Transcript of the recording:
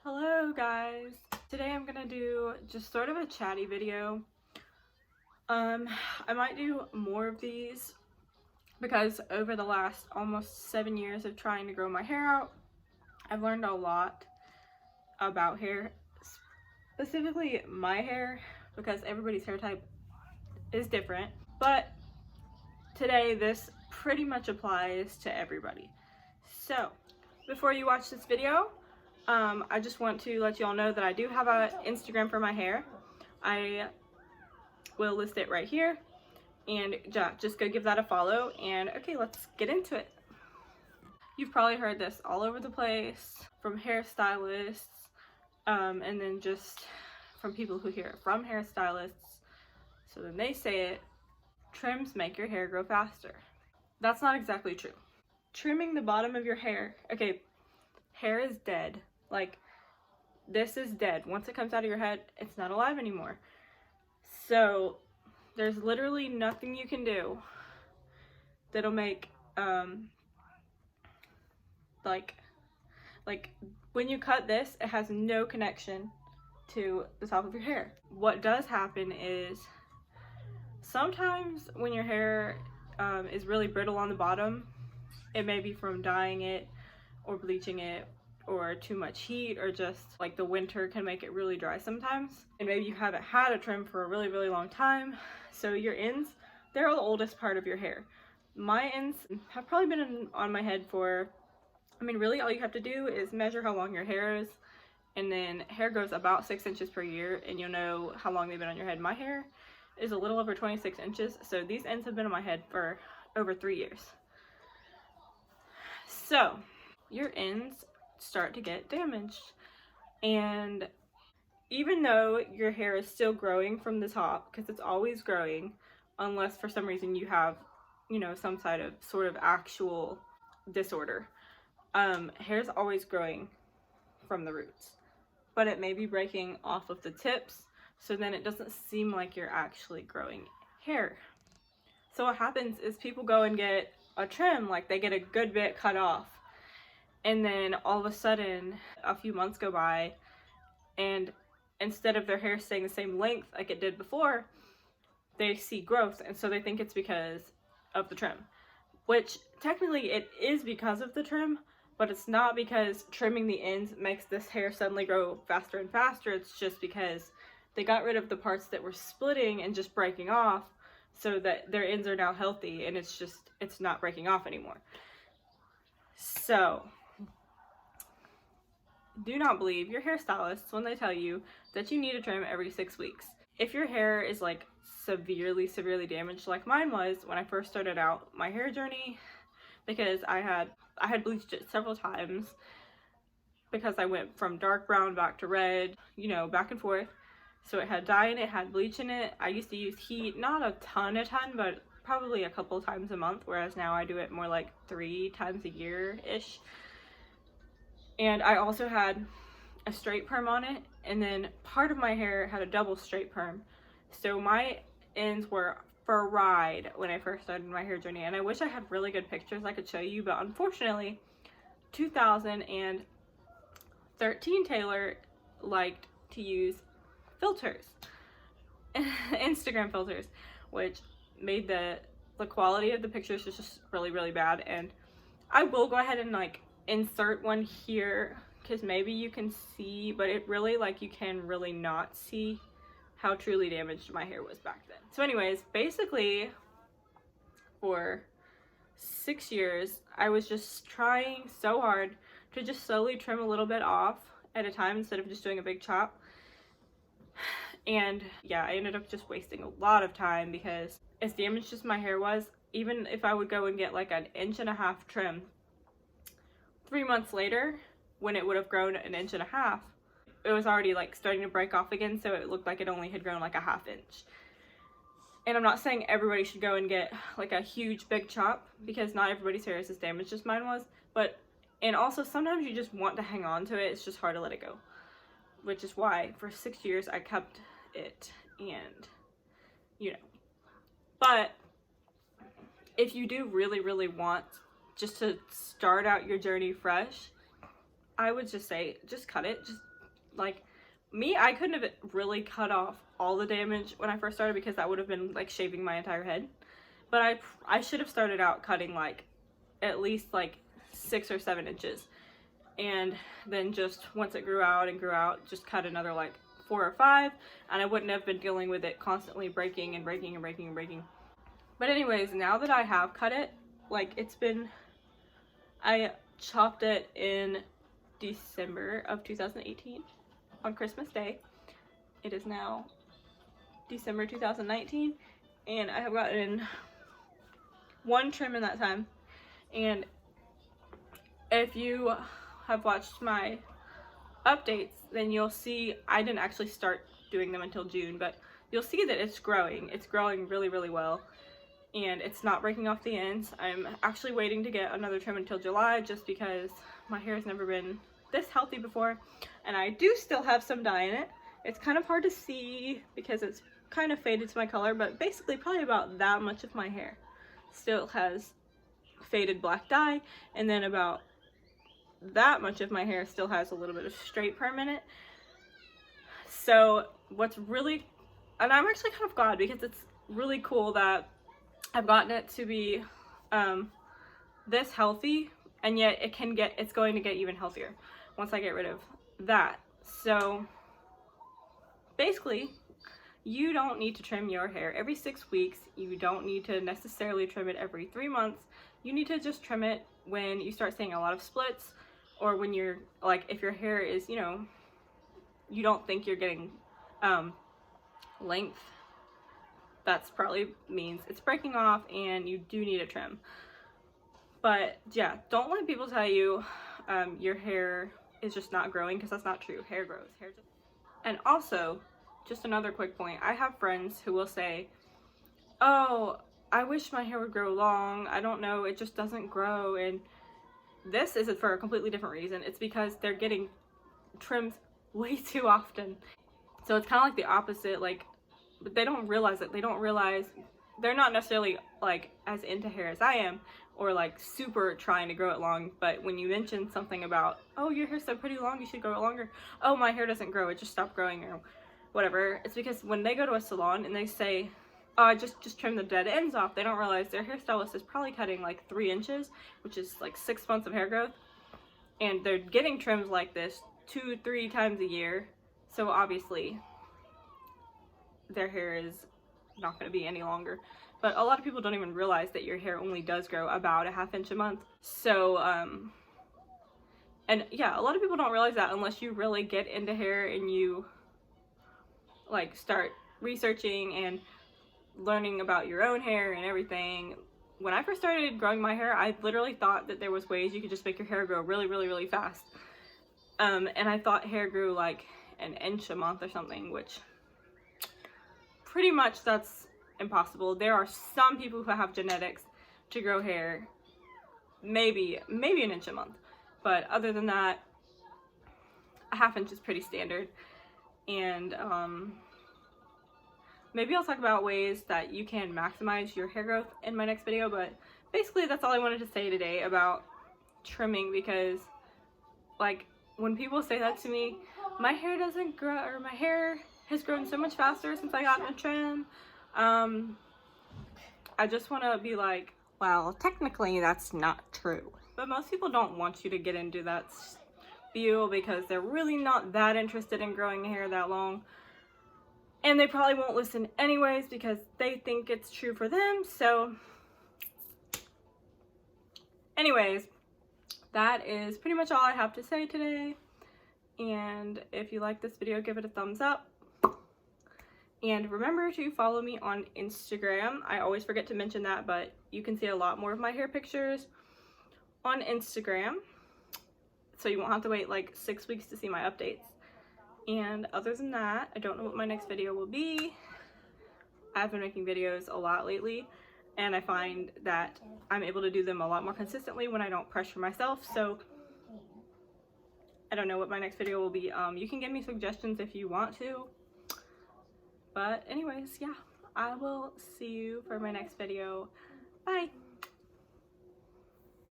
Hello guys! Today I'm gonna do just sort of a chatty video. I might do more of these because over the last almost 7 years of trying to grow my hair out, I've learned a lot about hair, specifically my hair, because everybody's hair type is different. But today this pretty much applies to everybody. So, before you watch this video, I just want to let you all know that I do have an Instagram for my hair. I will list it right here, and just go give that a follow. And okay, let's get into it. You've probably heard this all over the place from hairstylists, and then just from people who hear it from hairstylists. So then they say it, trims make your hair grow faster. That's not exactly true. Trimming the bottom of your hair, okay, hair is dead. Like, this is dead. Once it comes out of your head, it's not alive anymore. So there's literally nothing you can do that'll make like when you cut this, it has no connection to the top of your hair. What does happen is sometimes when your hair is really brittle on the bottom, it may be from dyeing it or bleaching it or too much heat, or just like the winter can make it really dry sometimes. And maybe you haven't had a trim for a really, really long time. So your ends, they're the oldest part of your hair. My ends have probably been on my head for, I mean, really all you have to do is measure how long your hair is, and then hair grows about 6 inches per year, and you'll know how long they've been on your head. My hair is a little over 26 inches, so these ends have been on my head for over 3 years. So your ends start to get damaged, and even though your hair is still growing from the top, because it's always growing unless for some reason you have, you know, some sort of actual disorder, hair's always growing from the roots, but it may be breaking off of the tips, so then it doesn't seem like you're actually growing hair. So what happens is people go and get a trim, like they get a good bit cut off, and then all of a sudden a few months go by, and instead of their hair staying the same length like it did before, they see growth, and so they think it's because of the trim, which technically it is because of the trim, but it's not because trimming the ends makes this hair suddenly grow faster and faster. It's just because they got rid of the parts that were splitting and just breaking off, so that their ends are now healthy, and it's not breaking off anymore. So do not believe your hairstylists when they tell you that you need a trim every 6 weeks. If your hair is like severely damaged like mine was when I first started out my hair journey, because I had bleached it several times because I went from dark brown back to red, you know, back and forth. So it had dye in it, had bleach in it. I used to use heat, not a ton, but probably a couple times a month, whereas now I do it more like 3 times a year-ish. And I also had a straight perm on it, and then part of my hair had a double straight perm. So my ends were fried when I first started my hair journey, and I wish I had really good pictures I could show you, but unfortunately 2013 Taylor liked to use filters, Instagram filters, which made the quality of the pictures just really bad. And I will go ahead and like insert one here because maybe you can see, but it really, like, you can really not see how truly damaged my hair was back then. So anyways, basically for 6 years I was just trying so hard to just slowly trim a little bit off at a time instead of just doing a big chop. And yeah, I ended up just wasting a lot of time because as damaged as my hair was, even if I would go and get like an 1.5 inch trim, 3 months later, when it would have grown 1.5 inches, it was already like starting to break off again, so it looked like it only had grown like a 1/2 inch. And I'm not saying everybody should go and get like a huge big chop, because not everybody's hair is as damaged as mine was, and also sometimes you just want to hang on to it. It's just hard to let it go, which is why for 6 years I kept it. And you know, but if you do really want just to start out your journey fresh, I would just say just cut it, just like me, I couldn't have really cut off all the damage when I first started because that would have been like shaving my entire head. But I should have started out cutting like at least like 6 or 7 inches, and then just once it grew out and grew out, just cut another like 4 or 5, and I wouldn't have been dealing with it constantly breaking and breaking and breaking and breaking. But anyways, now that I have cut it, like I chopped it in December of 2018 on Christmas Day. It is now December 2019, and I have gotten 1 trim in that time. And if you have watched my updates, then you'll see I didn't actually start doing them until June, but you'll see that it's growing. It's growing really, really well, and it's not breaking off the ends. I'm actually waiting to get another trim until July just because my hair has never been this healthy before, and I do still have some dye in it. It's kind of hard to see because it's kind of faded to my color, but basically probably about that much of my hair still has faded black dye, and then about that much of my hair still has a little bit of straight perm in it. So what's really, and I'm actually kind of glad because it's really cool that I've gotten it to be this healthy, and yet it's going to get even healthier once I get rid of that. So basically, you don't need to trim your hair every 6 weeks. You don't need to necessarily trim it every 3 months. You need to just trim it when you start seeing a lot of splits, or when you're like, if your hair is, you know, you don't think you're getting length, that's probably means it's breaking off and you do need a trim. But yeah, don't let people tell you your hair is just not growing, because that's not true. Hair grows. And also, just another quick point, I have friends who will say, oh, I wish my hair would grow long, I don't know, it just doesn't grow. And this is for a completely different reason. It's because they're getting trims way too often. So it's kind of like the opposite, like, but they don't realize it. They don't realize, they're not necessarily like as into hair as I am, or like super trying to grow it long. But when you mention something about, oh, your hair's so pretty long, you should grow it longer. Oh, my hair doesn't grow, it just stopped growing, or whatever. It's because when they go to a salon and they say, oh, just trim the dead ends off, they don't realize their hairstylist is probably cutting like 3 inches, which is like 6 months of hair growth. And they're getting trims like this 2-3 times a year. So obviously their hair is not going to be any longer. But a lot of people don't even realize that your hair only does grow about a ½ inch a month. So, and yeah, a lot of people don't realize that unless you really get into hair and you like start researching and learning about your own hair and everything. When I first started growing my hair, I literally thought that there was ways you could just make your hair grow really, really, really fast. And I thought hair grew like 1 inch a month or something, which pretty much that's impossible. There are some people who have genetics to grow hair maybe 1 inch a month, but other than that, a ½ inch is pretty standard. And maybe I'll talk about ways that you can maximize your hair growth in my next video, but basically that's all I wanted to say today about trimming, because like when people say that to me, my hair doesn't grow, or my hair has grown so much faster since I got a trim, I just want to be like, well, technically that's not true. But most people don't want you to get into that spiel because they're really not that interested in growing hair that long. And they probably won't listen anyways because they think it's true for them. So anyways, that is pretty much all I have to say today. And if you like this video, give it a thumbs up. And remember to follow me on Instagram. I always forget to mention that, but you can see a lot more of my hair pictures on Instagram. So you won't have to wait like 6 weeks to see my updates. And other than that, I don't know what my next video will be. I've been making videos a lot lately, and I find that I'm able to do them a lot more consistently when I don't pressure myself. So I don't know what my next video will be. You can give me suggestions if you want to. But anyways, yeah, I will see you for my next video. Bye!